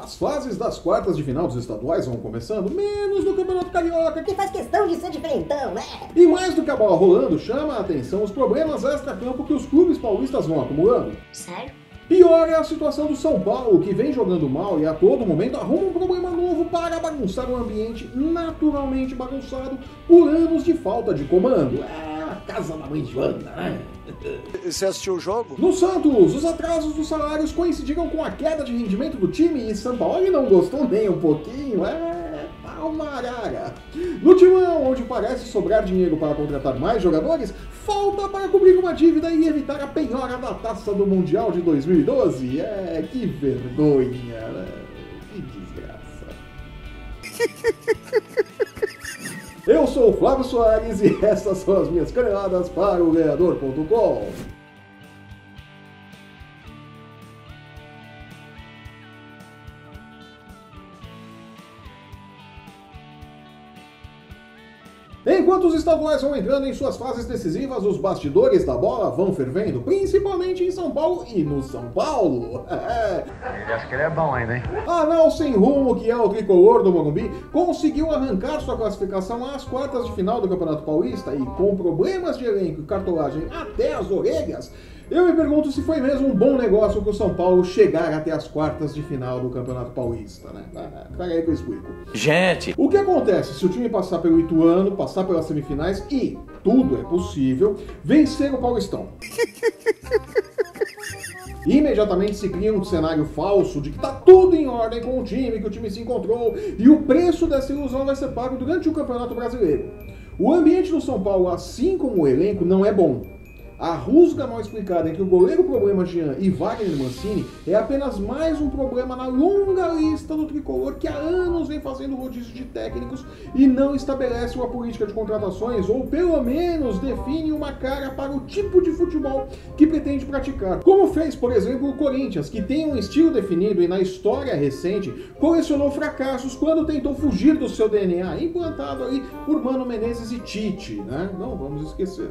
As fases das quartas de final dos estaduais vão começando, menos no Campeonato Carioca, que faz questão de ser diferentão, né? E mais do que a bola rolando, chama a atenção os problemas extra-campo que os clubes paulistas vão acumulando. Sério? Pior é a situação do São Paulo, que vem jogando mal e a todo momento arruma um problema novo para bagunçar um ambiente naturalmente bagunçado por anos de falta de comando. É a casa da mãe Joana, né? Você assistiu o jogo? No Santos, os atrasos dos salários coincidiram com a queda de rendimento do time e São Paulo não gostou nem um pouquinho. Palmarara. No Timão, onde parece sobrar dinheiro para contratar mais jogadores, falta para cobrir uma dívida e evitar a penhora da Taça do Mundial de 2012. Que vergonha, né? Que desgraça. Eu sou o Flávio Soares e essas são as minhas caneladas para o Ganhador.com. Enquanto os estaduais vão entrando em suas fases decisivas, os bastidores da bola vão fervendo, principalmente em São Paulo e no São Paulo. Ele acha que ele é bom ainda, hein? A Nau Sem Rumo, que é o tricolor do Morumbi, conseguiu arrancar sua classificação às quartas de final do Campeonato Paulista e com problemas de elenco e cartolagem até as orelhas, eu me pergunto se foi mesmo um bom negócio para o São Paulo chegar até as quartas de final do Campeonato Paulista, né? Pera aí que eu explico. Gente! O que acontece se o time passar pelo Ituano, passar pelas semifinais e, tudo é possível, vencer o Paulistão? Imediatamente se cria um cenário falso de que tá tudo em ordem com o time, que o time se encontrou, e o preço dessa ilusão vai ser pago durante o Campeonato Brasileiro. O ambiente do São Paulo, assim como o elenco, não é bom. A rusga mal explicada entre o goleiro problema Jean e Wagner Mancini é apenas mais um problema na longa lista do tricolor que há anos vem fazendo rodízio de técnicos e não estabelece uma política de contratações ou pelo menos define uma cara para o tipo de futebol que pretende praticar. Como fez, por exemplo, o Corinthians, que tem um estilo definido e na história recente colecionou fracassos quando tentou fugir do seu DNA, implantado ali por Mano Menezes e Tite, né? Não vamos esquecer.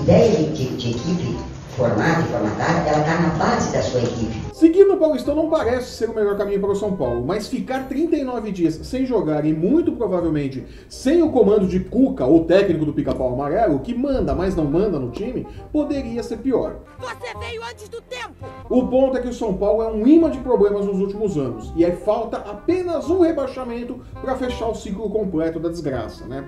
Ideia de equipe formada e formatada, ela está na base da sua equipe. Seguir no Paulistão não parece ser o melhor caminho para o São Paulo, mas ficar 39 dias sem jogar e muito provavelmente sem o comando de Cuca, o técnico do Pica-Pau Amarelo, que manda, mas não manda no time, poderia ser pior. Você veio antes do tempo! O ponto é que o São Paulo é um imã de problemas nos últimos anos, e falta apenas um rebaixamento para fechar o ciclo completo da desgraça, né?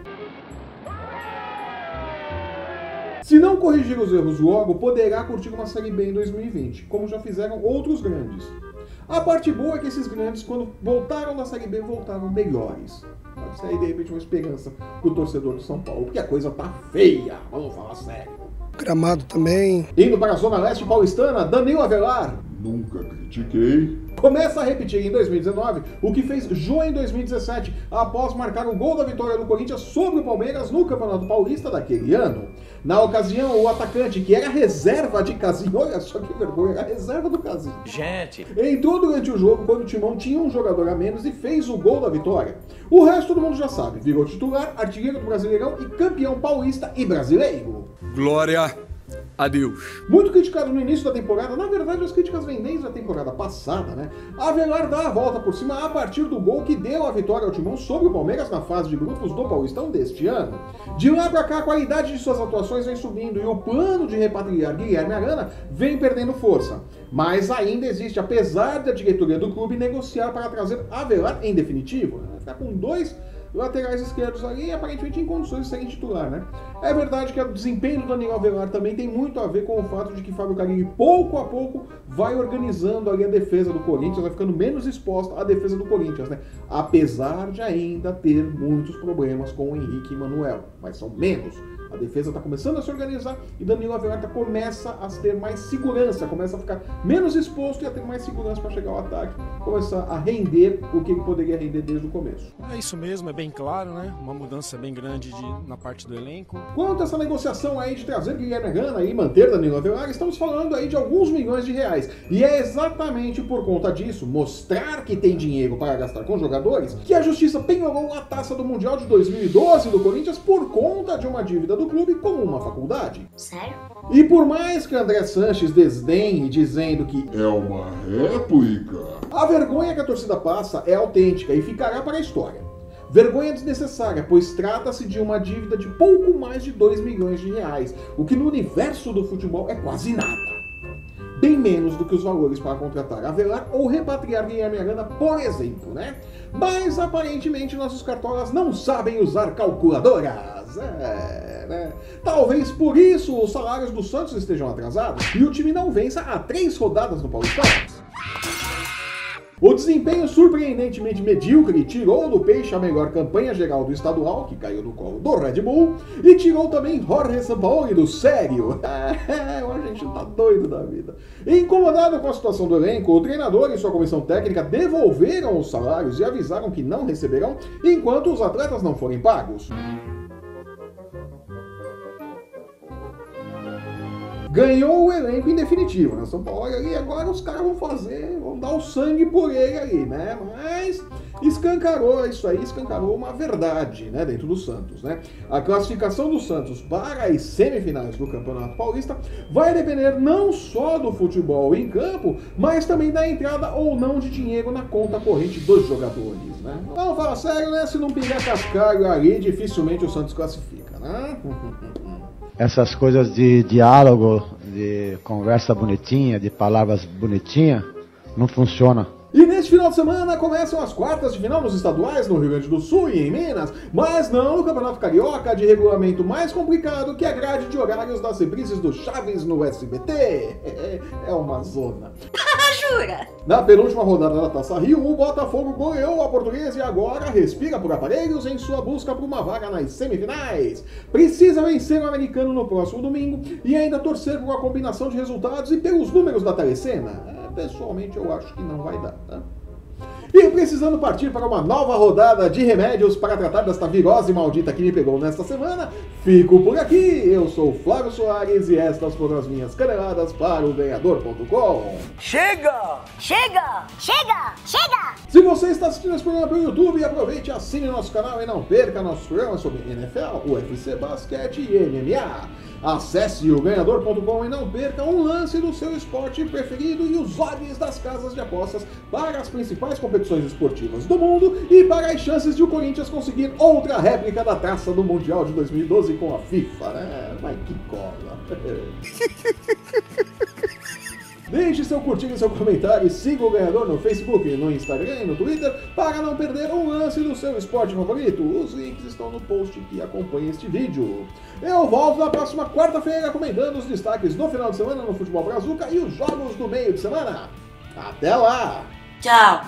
Se não corrigir os erros logo, poderá curtir uma Série B em 2020, como já fizeram outros grandes. A parte boa é que esses grandes, quando voltaram da Série B, voltaram melhores. Pode ser aí, de repente, uma esperança pro torcedor do São Paulo, porque a coisa tá feia, vamos falar sério. Gramado também. Indo para a Zona Leste paulistana, Danilo Avelar. Nunca critiquei. Começa a repetir em 2019 o que fez Jô em 2017, após marcar o gol da vitória do Corinthians sobre o Palmeiras no Campeonato Paulista daquele ano. Na ocasião, o atacante, que era reserva de Casim, olha só que vergonha, era reserva do Casim. Gente! Entrou durante o jogo quando o Timão tinha um jogador a menos e fez o gol da vitória. O resto todo mundo já sabe, virou titular, artilheiro do Brasileirão e campeão paulista e brasileiro. Glória a Deus. Muito criticado no início da temporada, na verdade as críticas vêm desde a temporada passada, né? Avelar dá a volta por cima a partir do gol que deu a vitória ao Timão sobre o Palmeiras na fase de grupos do Paulistão deste ano. De lá pra cá a qualidade de suas atuações vem subindo e o plano de repatriar Guilherme Arana vem perdendo força. Mas ainda existe, apesar da diretoria do clube negociar para trazer Avelar em definitivo, né? Ficar com dois laterais esquerdos ali, aparentemente em condições de serem titular, né? É verdade que o desempenho do Danilo Avelar também tem muito a ver com o fato de que Fábio Carilli, pouco a pouco, vai organizando ali a defesa do Corinthians, vai ficando menos exposta à defesa do Corinthians, né? Apesar de ainda ter muitos problemas com o Henrique e Manuel, mas são menos. A defesa está começando a se organizar e Danilo Avelar começa a ter mais segurança, começa a ficar menos exposto e a ter mais segurança para chegar ao ataque, começar a render o que ele poderia render desde o começo. É isso mesmo, é bem claro, né? Uma mudança bem grande na parte do elenco. Quanto a essa negociação aí de trazer Guilherme Arana e manter Danilo Avelar, estamos falando aí de alguns milhões de reais. E é exatamente por conta disso, mostrar que tem dinheiro para gastar com jogadores, que a Justiça penhorou a taça do Mundial de 2012 do Corinthians por conta de uma dívida do clube como uma faculdade. Sério? E por mais que André Sanches desdenhe dizendo que É uma réplica. a vergonha que a torcida passa é autêntica e ficará para a história. Vergonha desnecessária, pois trata-se de uma dívida de pouco mais de 2 milhões de reais, o que no universo do futebol é quase nada. Bem menos do que os valores para contratar Avelar ou repatriar Guilherme Arana, por exemplo, né? Mas aparentemente nossos cartolas não sabem usar calculadoras. Né? Talvez por isso os salários do Santos estejam atrasados e o time não vença há 3 rodadas no Paulistão. O desempenho surpreendentemente medíocre tirou do Peixe a melhor campanha geral do estadual, que caiu no colo do Red Bull, e tirou também Jorge Sampaoli do sério. A gente tá doido da vida. Incomodado com a situação do elenco, o treinador e sua comissão técnica devolveram os salários e avisaram que não receberão enquanto os atletas não forem pagos. Ganhou o elenco em definitivo, né? São Paulo ali, agora os caras vão dar o sangue por ele ali, né? Mas escancarou isso aí, escancarou uma verdade, né? Dentro do Santos, né? A classificação do Santos para as semifinais do Campeonato Paulista vai depender não só do futebol em campo, mas também da entrada ou não de dinheiro na conta corrente dos jogadores, né? Vamos falar sério, né? Se não pingar cascalho ali, dificilmente o Santos classifica, né? Essas coisas de diálogo, de conversa bonitinha, de palavras bonitinhas, não funciona. E neste final de semana começam as quartas de final nos estaduais no Rio Grande do Sul e em Minas, mas não no Campeonato Carioca, de regulamento mais complicado que a grade de horários das reprises do Chaves no SBT. É uma zona. Jura? Na penúltima rodada da Taça Rio, o Botafogo goleou a Portuguesa e agora respira por aparelhos em sua busca por uma vaga nas semifinais. Precisa vencer o Americano no próximo domingo e ainda torcer por uma combinação de resultados e pelos números da telecena. Pessoalmente eu acho que não vai dar, tá? E precisando partir para uma nova rodada de remédios para tratar desta virose maldita que me pegou nesta semana, fico por aqui. Eu sou Flávio Soares e estas foram as minhas caneladas para o Ganhador.com. Chega! Chega! Chega! Chega! Se você está assistindo esse programa pelo YouTube, aproveite e assine nosso canal e não perca nossos programas sobre NFL, UFC, basquete e MMA. Acesse o Ganhador.com e não perca um lance do seu esporte preferido e os odds das casas de apostas para as principais competições esportivas do mundo e para as chances de o Corinthians conseguir outra réplica da taça do Mundial de 2012 com a FIFA, né? Vai que cola! Deixe seu curtir e seu comentário e siga o Ganhador no Facebook, no Instagram e no Twitter para não perder um lance do seu esporte favorito. Os links estão no post que acompanha este vídeo. Eu volto na próxima quarta-feira comentando os destaques do final de semana no Futebol Brazuca e os jogos do meio de semana. Até lá! Tchau!